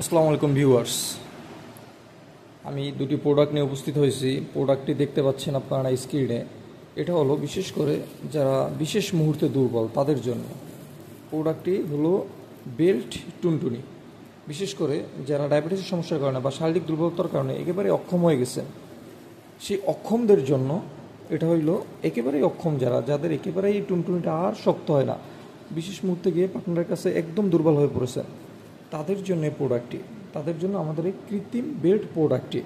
আসসালামু আলাইকুম ভিউয়ার্স। আমি দুটি প্রোডাক্ট নিয়ে উপস্থিত হয়েছি। প্রোডাক্টটি দেখতে পাচ্ছেন আপনারা স্ক্রিনে। এটা হলো বিশেষ করে যারা বিশেষ মুহূর্তে দুর্বল তাদের জন্য। প্রোডাক্টটি হলো বেল্ট টুনটুনি। বিশেষ করে যারা ডায়াবেটিসের সমস্যার কারণে বা শারীরিক দুর্বলতার কারণে একেবারে অক্ষম হয়ে গেছেন, সেই অক্ষমদের জন্য এটা হইলো একেবারেই অক্ষম, যাদের একেবারেই টুনটুনিটা আর শক্ত হয় না, বিশেষ মুহূর্তে গিয়ে পার্টনারের কাছে একদম দুর্বল হয়ে পড়েছেন, তাদের জন্য এই প্রোডাক্টটি, তাদের জন্য আমাদের এই কৃত্রিম বেল্ট প্রোডাক্টটি।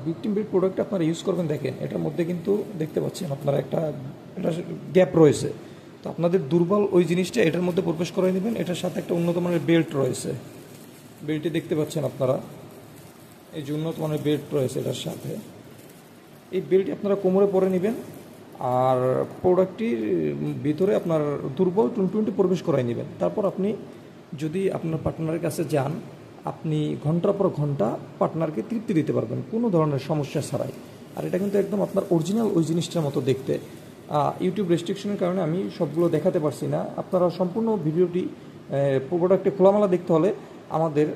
কৃত্রিম বেল্ট প্রোডাক্টটা আপনারা ইউজ করবেন। দেখেন এটার মধ্যে কিন্তু দেখতে পাচ্ছেন আপনারা এটা গ্যাপ রয়েছে। তো আপনাদের দুর্বল ওই জিনিসটা এটার মধ্যে প্রবেশ করাই নেবেন। এটার সাথে একটা উন্নত মানের বেল্ট রয়েছে। বেল্টটি দেখতে পাচ্ছেন আপনারা, এই যে উন্নত মানের বেল্ট রয়েছে এটার সাথে। এই বেল্টটি আপনারা কোমরে পরে নেবেন, আর প্রোডাক্টটির ভিতরে আপনার দুর্বল টুনটুনিটি প্রবেশ করাই নেবেন। তারপর আপনি যদি আপনার পার্টনারের কাছে যান, আপনি ঘন্টার পর ঘন্টা পার্টনারকে তৃপ্তি দিতে পারবেন কোনো ধরনের সমস্যা ছাড়াই। আর এটা কিন্তু একদম আপনার অরিজিনাল ওই জিনিসটার মতো দেখতে। ইউটিউব রেস্ট্রিকশনের কারণে আমি সবগুলো দেখাতে পারছি না। আপনারা সম্পূর্ণ ভিডিওটি প্রোডাক্টে খোলামেলা দেখতে হলে আমাদের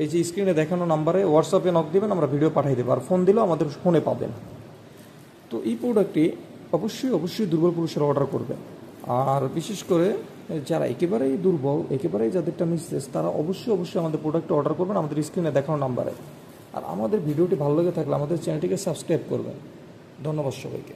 এই যে স্ক্রিনে দেখানো নাম্বারে হোয়াটসঅ্যাপে নক দেবেন, আমরা ভিডিও পাঠিয়ে দেবো। আর ফোন দিলেও আমাদের ফোনে পাবেন। তো এই প্রোডাক্টটি অবশ্যই দুর্বল পুরুষেরা অর্ডার করবেন। আর বিশেষ করে যারা একেবারেই দুর্বল, একেবারেই যাদেরটা মিসেস, তারা অবশ্যই আমাদের প্রোডাক্টটা অর্ডার করবেন আমাদের স্ক্রিনে দেখানো নাম্বারে। আর আমাদের ভিডিওটি ভালো লেগে থাকলে আমাদের চ্যানেলটিকে সাবস্ক্রাইব করবেন। ধন্যবাদ সবাইকে।